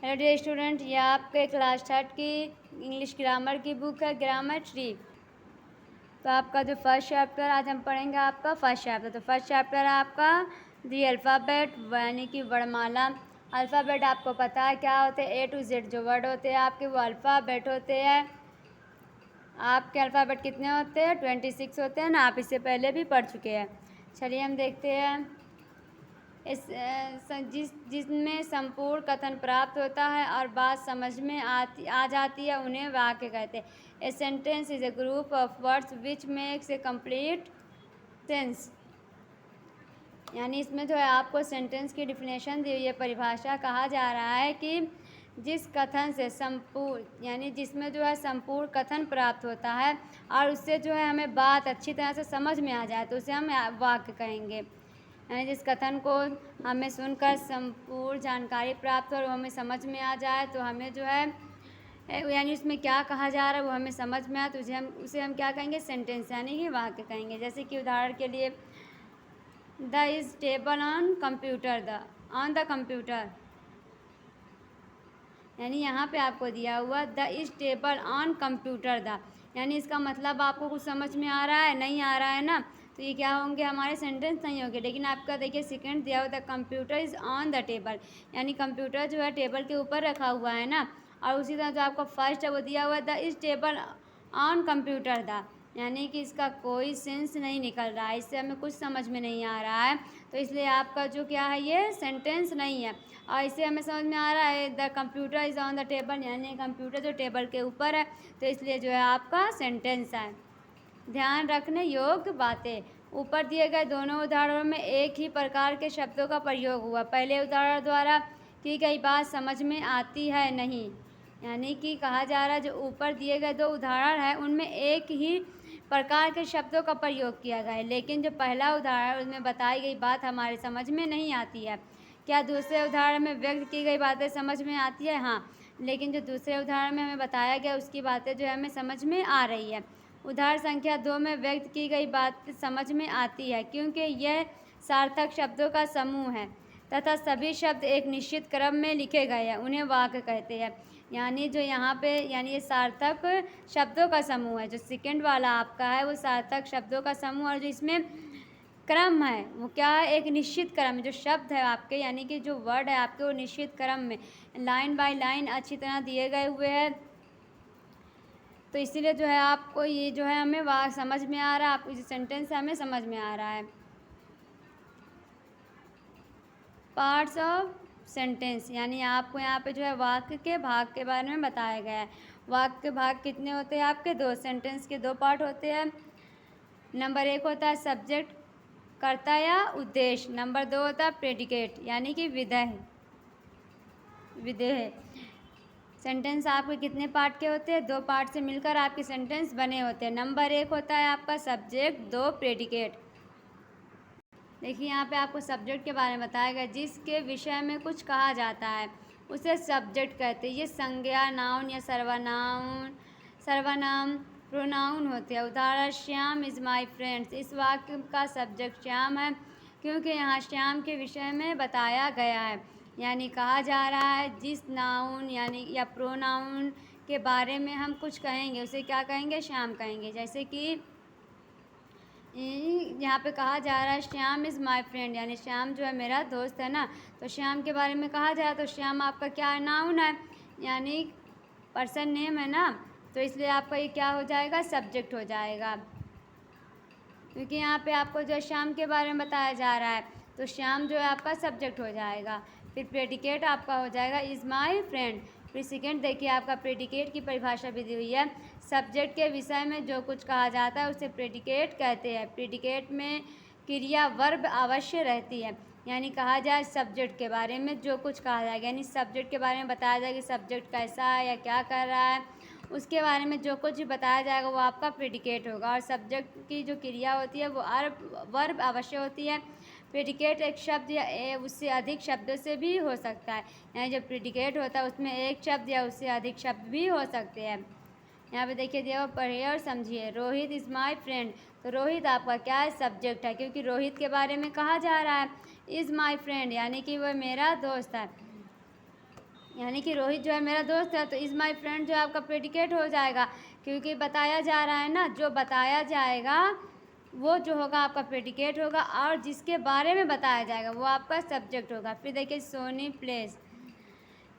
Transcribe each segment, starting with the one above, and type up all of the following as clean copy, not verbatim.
Hello dear student, ये आपके class 3 की इंग्लिश ग्रामर की बुक है ग्रामर ट्री। तो आपका जो फर्स्ट चैप्टर आज हम पढ़ेंगे आपका फर्स्ट चैप्टर। तो फर्स्ट चैप्टर है आपका दी अल्फ़ाबेट यानी कि वर्णमाला। अल्फ़ाबेट आपको पता है क्या होते हैं, A to Z जो वर्ड होते हैं आपके वो अल्फ़ाबेट होते हैं। आपके अल्फ़ाबेट कितने होते हैं? 26 होते हैं ना, आप इससे पहले भी पढ़ चुके हैं। चलिए हम देखते हैं जिसमें संपूर्ण कथन प्राप्त होता है और बात समझ में आ जाती है उन्हें वाक्य कहते हैं। A sentence is a group of words which makes a complete sense. यानी इसमें जो है आपको सेंटेंस की डिफिनेशन दी हुई है, परिभाषा कहा जा रहा है कि जिस कथन से संपूर्ण यानी जिसमें जो है संपूर्ण कथन प्राप्त होता है और उससे जो है हमें बात अच्छी तरह से समझ में आ जाए तो उसे हम वाक्य कहेंगे। यानी जिस कथन को हमें सुनकर संपूर्ण जानकारी प्राप्त हो और हमें समझ में आ जाए तो हमें जो है यानी उसमें क्या कहा जा रहा है वो हमें समझ में आए तो उसे हम क्या कहेंगे? सेंटेंस यानी कि वाक्य कहेंगे। जैसे कि उदाहरण के लिए the is table on the computer, यानी यहाँ पे आपको दिया हुआ the is table on computer the, यानी इसका मतलब आपको कुछ समझ में आ रहा है? नहीं आ रहा है ना, तो ये क्या होंगे? हमारे सेंटेंस नहीं होंगे। लेकिन आपका देखिए सेकंड दिया हुआ the computer is on the table, यानी कंप्यूटर जो है टेबल के ऊपर रखा हुआ है ना। और उसी तरह जो आपका फर्स्ट है वो दिया हुआ है the is table on computer the, यानी कि इसका कोई सेंस नहीं निकल रहा है, इससे हमें कुछ समझ में नहीं आ रहा है, तो इसलिए आपका जो क्या है ये सेंटेंस नहीं है। और इससे हमें समझ में आ रहा है the computer is on the table, यानी कंप्यूटर जो टेबल के ऊपर है, तो इसलिए जो है आपका सेंटेंस है। ध्यान रखने योग्य बातें, ऊपर दिए गए दोनों उदाहरणों में एक ही प्रकार के शब्दों का प्रयोग हुआ। पहले उदाहरण द्वारा की गई बात समझ में आती है नहीं, यानी कि कहा जा रहा है जो ऊपर दिए गए दो उदाहरण है उनमें एक ही प्रकार के शब्दों का प्रयोग किया गया है, लेकिन जो पहला उदाहरण उसमें बताई गई बात हमारे समझ में नहीं आती है। क्या दूसरे उदाहरण में व्यक्त की गई बातें समझ में आती है? हाँ, लेकिन जो दूसरे उदाहरण में हमें बताया गया उसकी बातें जो है हमें समझ में आ रही है। उदाहरण संख्या 2 में व्यक्त की गई बात समझ में आती है क्योंकि यह सार्थक शब्दों का समूह है तथा सभी शब्द एक निश्चित क्रम में लिखे गए हैं, उन्हें वाक्य कहते हैं। यानी जो यहाँ पे यानी ये सार्थक शब्दों का समूह है, जो सेकंड वाला आपका है वो सार्थक शब्दों का समूह, और जो इसमें क्रम है वो क्या है? एक निश्चित क्रम में जो शब्द है आपके यानी कि जो वर्ड है आपके वो निश्चित क्रम में लाइन बाय लाइन अच्छी तरह दिए गए हुए हैं, तो इसीलिए जो है आपको ये जो है हमें वहाँ समझ में आ रहा है, आपको जो सेंटेंस है हमें समझ में आ रहा है। पार्ट्स ऑफ सेंटेंस, यानी आपको यहाँ पे जो है वाक्य के भाग के बारे में बताया गया है। वाक्य के भाग कितने होते हैं आपके? दो। सेंटेंस के दो पार्ट होते हैं। नंबर 1 होता है सब्जेक्ट, कर्ता या उद्देश्य। नंबर 2 होता है प्रेडिकेट यानी कि विधेय। सेंटेंस आपके कितने पार्ट के होते हैं? 2 पार्ट से मिलकर आपके सेंटेंस बने होते हैं। नंबर 1 होता है आपका सब्जेक्ट, 2 प्रेडिकेट। देखिए यहाँ पे आपको सब्जेक्ट के बारे में बताया गया, जिसके विषय में कुछ कहा जाता है उसे सब्जेक्ट कहते हैं। ये संज्ञा, नाउन या सर्वनाम प्रोनाउन होते हैं। उदाहरण श्याम इज़ माई फ्रेंड्स, इस वाक्य का सब्जेक्ट श्याम है क्योंकि यहाँ श्याम के विषय में बताया गया है। यानी कहा जा रहा है जिस नाउन यानी या प्रोनाउन के बारे में हम कुछ कहेंगे उसे क्या कहेंगे? श्याम कहेंगे। जैसे कि यहाँ पे कहा जा रहा है श्याम इज़ माई फ्रेंड, यानी श्याम जो है मेरा दोस्त है ना, तो श्याम के बारे में कहा जाए तो श्याम आपका क्या है? नाउन है, यानी पर्सन नेम है ना, तो इसलिए आपका ये क्या हो जाएगा? सब्जेक्ट हो जाएगा, क्योंकि यहाँ पे आपको जो श्याम के बारे में बताया जा रहा है तो श्याम जो है आपका सब्जेक्ट हो जाएगा। फिर प्रेडिकेट आपका हो जाएगा इज़ माई फ्रेंड। फिर सेकेंड देखिए आपका प्रेडिकेट की परिभाषा भी दी हुई है, सब्जेक्ट के विषय में जो कुछ कहा जाता है उसे प्रेडिकेट कहते हैं। प्रेडिकेट में क्रिया वर्ब अवश्य रहती है, यानी कहा जाए सब्जेक्ट के बारे में जो कुछ कहा जाएगा, यानी सब्जेक्ट के बारे में बताया जाएगा कि सब्जेक्ट कैसा है या क्या कर रहा है, उसके बारे में जो कुछ बताया जाएगा वो आपका प्रेडिकेट होगा। और सब्जेक्ट की जो क्रिया होती है वो वर्ब अवश्य होती है। प्रेडिकेट एक शब्द या उससे अधिक शब्दों से भी हो सकता है, यानी जो प्रेडिकेट होता है उसमें एक शब्द या उससे अधिक शब्द भी हो सकते हैं। यहाँ पे देखिए दिया हुआ, पढ़िए और समझिए। रोहित इज़ माई फ्रेंड, तो रोहित आपका क्या है? सब्जेक्ट है, क्योंकि रोहित के बारे में कहा जा रहा है। इज़ माई फ्रेंड यानी कि वह मेरा दोस्त है। यानी कि रोहित जो है मेरा दोस्त है, तो इज़ माई फ्रेंड जो है आपका प्रेडिकेट हो जाएगा, क्योंकि बताया जा रहा है ना, जो बताया जाएगा वो जो होगा आपका प्रेडिकेट होगा, और जिसके बारे में बताया जाएगा वो आपका सब्जेक्ट होगा। फिर देखिए सोनी प्लेस,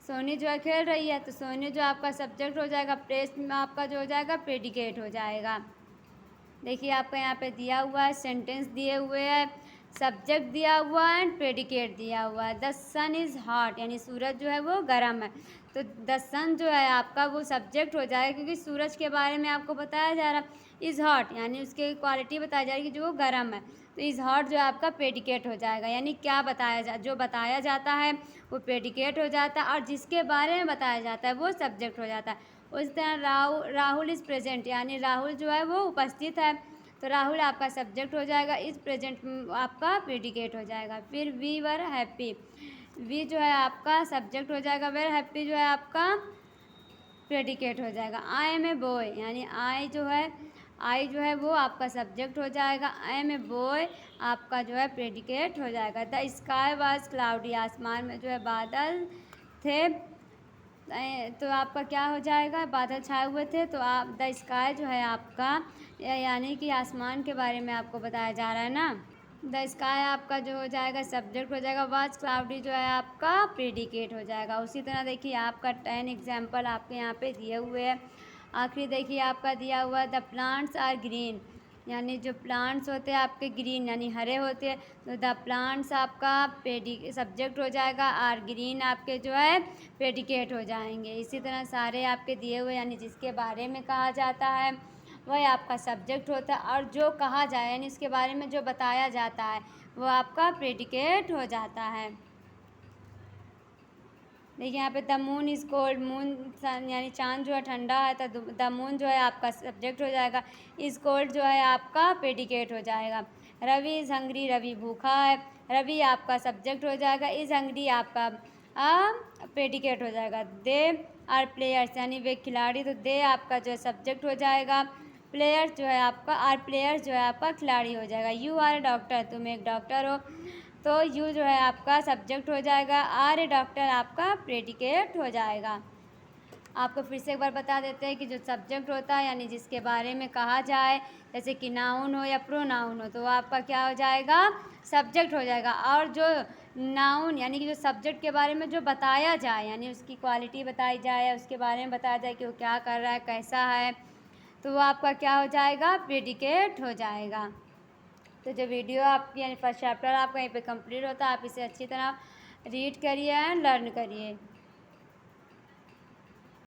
सोनी जो है खेल रही है, तो सोनी जो आपका सब्जेक्ट हो जाएगा, प्लेस में आपका जो हो जाएगा प्रेडिकेट हो जाएगा। देखिए आपका यहाँ पे दिया हुआ है, सेंटेंस दिए हुए हैं, सब्जेक्ट दिया हुआ है एंड प्रेडिकेट दिया हुआ है। द सन इज़ हॉट, यानी सूरज जो है वो गर्म है, तो द सन जो है आपका वो सब्जेक्ट हो जाएगा, क्योंकि सूरज के बारे में आपको बताया जा रहा है। इज़ हॉट यानी उसकी क्वालिटी बताई जा रही है कि जो वो गर्म है, तो इज़ हॉट जो है आपका प्रेडिकेट हो जाएगा, यानी क्या बताया जो बताया जाता है वो प्रेडिकेट हो जाता है, और जिसके बारे में बताया जाता है वो सब्जेक्ट हो जाता है। उस तरह राहुल इज़ प्रेजेंट, यानी राहुल जो है वो उपस्थित है, तो राहुल आपका सब्जेक्ट हो जाएगा, इस प्रेजेंट आपका प्रेडिकेट हो जाएगा। फिर वी वर हैप्पी, वी जो है आपका सब्जेक्ट हो जाएगा, वेर हैप्पी जो है आपका प्रेडिकेट हो जाएगा। आई एम ए बॉय, यानी आई जो है वो आपका सब्जेक्ट हो जाएगा, आई एम ए बॉय आपका जो है प्रेडिकेट हो जाएगा। द स्काई वाज क्लाउडी, आसमान में जो है बादल थे, तो आपका क्या हो जाएगा, बादल छाए हुए थे, तो आप द स्काई जो है आपका यानी कि आसमान के बारे में आपको बताया जा रहा है ना। द स्काई आपका जो हो जाएगा सब्जेक्ट हो जाएगा, वाज क्लाउडी जो है आपका प्रेडिकेट हो जाएगा। उसी तरह देखिए आपका 10 एग्जाम्पल आपके यहाँ पे दिए हुए हैं। आखिरी देखिए आपका दिया हुआ द प्लांट्स आर ग्रीन, यानी जो प्लांट्स होते हैं आपके ग्रीन यानी हरे होते हैं, तो द प्लांट्स आपका सब्जेक्ट हो जाएगा, आर ग्रीन आपके जो है प्रेडिकेट हो जाएंगे। इसी तरह सारे आपके दिए हुए यानी जिसके बारे में कहा जाता है वह आपका सब्जेक्ट होता है, और जो कहा जाए यानी उसके बारे में जो बताया जाता है वो आपका प्रेडिकेट हो जाता है। देखिए यहाँ पे the moon is cold, moon यानी चांद जो है ठंडा है, तो द मून जो है आपका सब्जेक्ट हो जाएगा, इज़ कोल्ड जो है आपका प्रेडिकेट हो जाएगा। रवि इज़ हंग्री, रवि भूखा है, रवि आपका सब्जेक्ट हो जाएगा, इज़ हंग्री आपका प्रेडिकेट हो जाएगा। दे आर प्लेयर्स, यानी वे खिलाड़ी, तो दे आपका जो है सब्जेक्ट हो जाएगा, प्लेयर्स जो है आपका आर प्लेयर्स जो है आपका खिलाड़ी हो जाएगा। यू आर ए डॉक्टर, तुम एक डॉक्टर हो, तो यू जो है आपका सब्जेक्ट हो जाएगा, आर ए डॉक्टर आपका प्रेडिकेट हो जाएगा। आपको फिर से एक बार बता देते हैं कि जो सब्जेक्ट होता है यानी जिसके बारे में कहा जाए, जैसे कि नाउन हो या प्रोनाउन हो, तो आपका क्या हो जाएगा, सब्जेक्ट हो जाएगा। और जो नाउन यानी कि जो सब्जेक्ट के बारे में जो बताया जाए यानी उसकी क्वालिटी बताई जाए, उसके बारे में बताया जाए कि वो क्या कर रहा है, कैसा है, तो वो आपका क्या हो जाएगा, प्रेडिकेट हो जाएगा। तो जो वीडियो आपकी यानी फर्स्ट चैप्टर आपका यहीं पे कंप्लीट होता है, आप इसे अच्छी तरह रीड करिए एंड लर्न करिए।